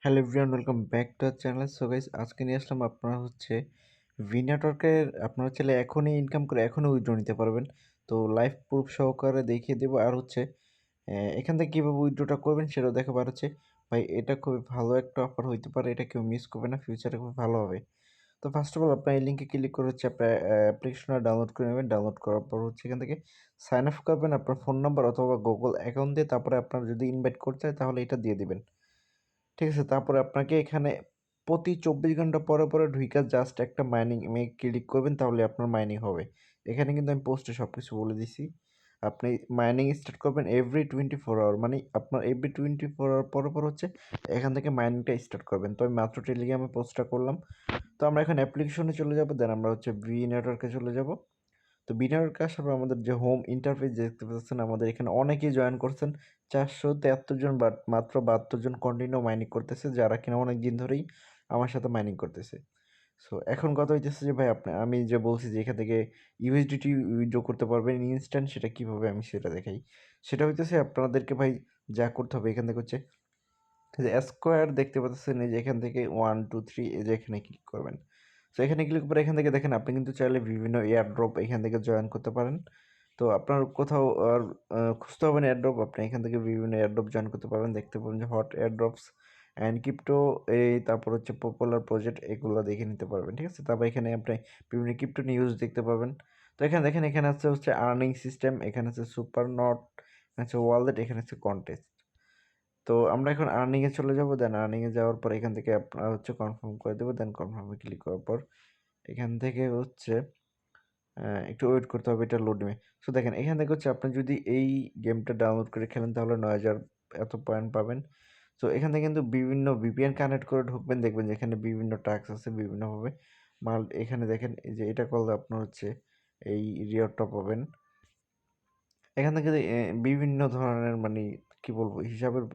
Hello everyone, welcome back to our channel. So guys, আজকে নিয়ে আসলাম আপনারা হচ্ছে ভিনেটওয়ার্কের আপনারা চাইলে এখনই ইনকাম করে এখনই উইথড্র নিতে পারবেন। তো লাইভ প্রুফ সহকারে দেখিয়ে দেবো, আর হচ্ছে এখান থেকে কীভাবে উইথড্রটা করবেন সেটাও দেখাবো। আর হচ্ছে ভাই, এটা খুবই ভালো একটা অফার হইতে পারে, এটা কেউ মিস করবে না, ফিউচারে খুব ভালো হবে। তো ফার্স্ট অফ অল আপনার এই লিঙ্কে ক্লিক করে হচ্ছে আপনার অ্যাপ্লিকেশনটা ডাউনলোড করে নেবেন। ডাউনলোড করার পর হচ্ছে এখান থেকে সাইন আপ করবেন আপনার ফোন নাম্বার অথবা গুগল অ্যাকাউন্ট দিয়ে। তারপরে আপনার যদি ইনভাইট করতে চায় তাহলে এটা দিয়ে দিবেন, ঠিক আছে। তারপরে আপনাকে এখানে প্রতি 24 ঘন্টা পরে পরে ঢুইকা জাস্ট একটা মাইনিং ক্লিক করবেন, তাহলে আপনার মাইনিং হবে। এখানে কিন্তু আমি পোস্টে সব কিছু বলে দিছি। আপনি মাইনিং স্টার্ট করবেন এভরি 24 আওয়ার, মানে আপনার এভরি 24 আওয়ার পর পর হচ্ছে এখান থেকে মাইনিংটা স্টার্ট করবেন। তো আমি মাত্র টেলিগ্রামে পোস্টটা করলাম। তো আমরা এখন অ্যাপ্লিকেশনে চলে যাব, দেন আমরা হচ্ছে ভি নেটওয়ার্কে চলে যাব। তো বিনারকে আসার পর আমাদের যে হোম ইন্টারফেস দেখতে পাচ্ছেন, আমাদের এখানে অনেকেই জয়েন করছেন। 473 জন, বাট মাত্র 72 জন কন্টিনিউ মাইনিং করতেছে, যারা কিনা অনেক দিন ধরেই আমার সাথে মাইনিং করতেছে। সো এখন কথা হইতেছে যে ভাই, আমি যে বলছি যে এখান থেকে ইউএসডিটি উইথড্র করতে পারবেন ইনস্ট্যান্ট, সেটা কীভাবে আমি সেটা দেখাই। সেটা হইতেছে আপনাদেরকে ভাই যা করতে হবে, এখান থেকে হচ্ছে যে স্কোয়ার দেখতে পাচ্ছেন, এই যে এখান থেকে 1 2 3 এই যে এখানে ক্লিক করবেন। তো এখানে ক্লিক করে এখান থেকে দেখেন আপনি কিন্তু চাইলে বিভিন্ন এয়ারড্রপ এখান থেকে জয়েন করতে পারেন। তো আপনার কোথাও আর খুঁজতে হবে না এয়ারড্রপ, আপনি এখান থেকে বিভিন্ন এয়ারড্রপ জয়েন করতে পারবেন। দেখতে পাবেন যে হট এয়ারড্রপস অ্যান্ড ক্রিপ্টো, এই তারপর হচ্ছে পপুলার প্রজেক্ট, এগুলো দেখে নিতে পারবেন, ঠিক আছে। তারপর এখানে আপনি বিভিন্ন ক্রিপ্টো নিউজ দেখতে পাবেন। তো এখানে দেখেন, এখানে হচ্ছে আর্নিং সিস্টেম, এখানে আছে সুপার নট, আছে ওয়ালেট, এখানে আছে কন্টেস্ট। তো আমরা এখন আর্নিংয়ে চলে যাব। দেন আর্নিংয়ে যাওয়ার পর এখান থেকে আপনারা হচ্ছে কনফার্ম করে দেবো। দেন কনফার্মে ক্লিক করার পর এখান থেকে হচ্ছে একটু ওয়েট করতে হবে, এটা লোড নেবে। সো দেখেন এখান থেকে হচ্ছে আপনি যদি এই গেমটা ডাউনলোড করে খেলেন তাহলে 9000 এত পয়েন্ট পাবেন। সো এখান থেকে কিন্তু বিভিন্ন ভিপিএন কানেক্ট করে ঢুকবেন, দেখবেন যে এখানে বিভিন্ন টাস্ক আছে বিভিন্নভাবে মাল। এখানে দেখেন এই যে এটা করলে আপনার হচ্ছে এই রিওয়ার্ডটা পাবেন। এখান থেকে বিভিন্ন ধরনের, মানে কি বলবো, হিসাবের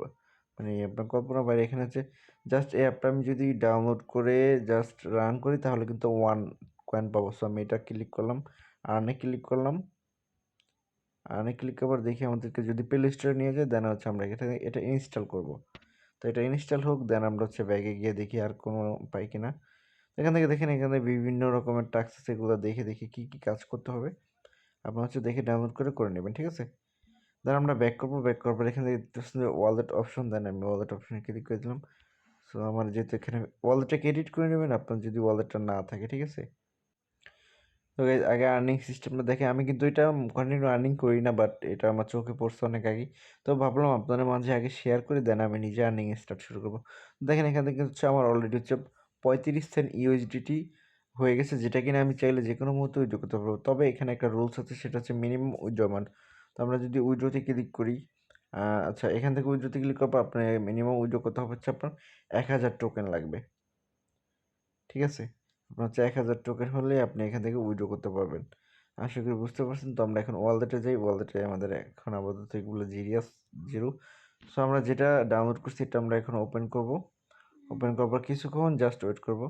মানে আপনার কল্পনার বাইরে। এখানে হচ্ছে জাস্ট এই অ্যাপটা আমি যদি ডাউনলোড করে জাস্ট রান করি তাহলে কিন্তু 1 কয়েন পাবো। সো আমি এটা ক্লিক করলাম, আর্নে ক্লিক করলাম। আর্নে ক্লিক করার দেখি আমাদেরকে যদি প্লে স্টোরে নিয়ে যায়, দেন হচ্ছে আমরা এটা ইনস্টল করব। তো এটা ইনস্টল হোক, দেন আমরা হচ্ছে ব্যাগে গিয়ে দেখি আর কোনো পাই কিনা। এখান থেকে দেখেন এখানে বিভিন্ন রকমের টাস্ক আছে, এগুলো দেখে দেখে কী কী কাজ করতে হবে আপনার হচ্ছে দেখে ডাউনলোড করে নেবেন, ঠিক আছে। দেন আমরা ব্যাক করবো, ব্যাক করার পর এখানে দেখতেছেন যে ওয়ালেট অপশন, দেন আমি ওয়ালেট অপশনে ক্লিক করে দিলাম। সো আমার যেহেতু এখানে ওয়ালেটটাকে এডিট করে নেবেন আপনার যদি ওয়ালেটটা না থাকে, ঠিক আছে। তো গাইস, আগে আর্নিং সিস্টেমটা দেখে, আমি কিন্তু এটা কন্টিনিউ আর্নিং করি না, বাট এটা আমার চোখে পড়ছে অনেক আগে। তো ভাবলাম আপনাদের মাঝে আগে শেয়ার করে, দেন আমি নিজে আর্নিং স্টার্ট শুরু করবো। দেখেন এখান থেকে হচ্ছে আমার অলরেডি হচ্ছে 35 সেন্ট ইউএসডিটি হয়ে গেছে, যেটা কিনা আমি চাইলে যে কোনো মুহূর্তে উইথড্র করতে পারবো। তবে এখানে একটা রুলস আছে, সেটা হচ্ছে মিনিমাম উইথড্র অ্যামাউন্ট। তো আমরা যদি উইথড্রতে ক্লিক করি, আচ্ছা, এখান থেকে উইথড্রতে ক্লিক করার পর আপনার মিনিমাম উইথড্র করতে হবে হচ্ছে আপনার 1000 টোকেন লাগবে, ঠিক আছে। আপনার হচ্ছে 1000 টোকেন হলে আপনি এখান থেকে উইথড্র করতে পারবেন। আশা করি বুঝতে পারছেন। তো আমরা এখন ওয়ালেটে যাই, ওয়ালেটে আমাদের এখন আপাতত এগুলো জিরো। সো আমরা যেটা ডাউনলোড করছি এটা আমরা এখন ওপেন করব। ওপেন করার পর কিছুক্ষণ জাস্ট ওয়েট করব।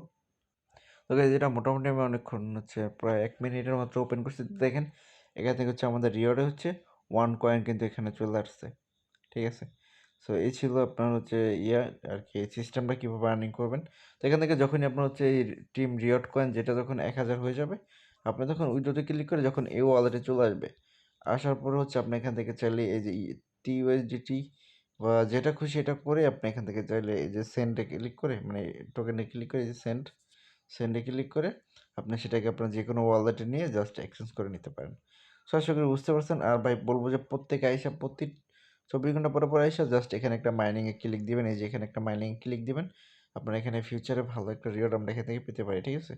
তো গাইস, এটা মোটামুটি আমি অনেকক্ষণ হচ্ছে প্রায় 1 মিনিটের মাত্র ওপেন করছি। দেখেন এখান থেকে হচ্ছে আমাদের রিওয়ার্ডে হচ্ছে 1 কয়েন কিন্তু এখানে চলে আসছে, ঠিক আছে। সো এই ছিল আপনার হচ্ছে আর কি সিস্টেমটা কীভাবে আর্নিং করবেন। তো এখান থেকে যখনই আপনার হচ্ছে এই টিম রিওয়ার্ড কয়েন যেটা যখন 1000 হয়ে যাবে, আপনি তখন উইথড্রোতে ক্লিক করে যখন এই ওয়ালেটে চলে আসবে, আসার পরে হচ্ছে আপনি এখান থেকে চাইলে এই যে টিইউএসডিটি বা যেটা খুশি এটা করে আপনি এখান থেকে চাইলে এই যে সেন্ডে ক্লিক করে, মানে টোকেনে ক্লিক করে, এই যে সেন্ডে ক্লিক করে আপনি সেটাকে আপনার যে কোনো ওয়ালেটে নিয়ে জাস্ট এক্সচেঞ্জ করে নিতে পারেন। সো আশা করি বুঝতে পারছেন। আর ভাই বলবো যে প্রত্যেকে আইসা প্রতি 24 ঘন্টা পরে পরে আইসা জাস্ট এখানে একটা মাইনিংয়ে ক্লিক দিবেন। এই যে এখানে একটা মাইনিংয়ে ক্লিক দিবেন, আপনার এখানে ফিউচারে ভালো একটা রিওয়ার্ড আমরা এখান থেকে পেতে পারি, ঠিক আছে।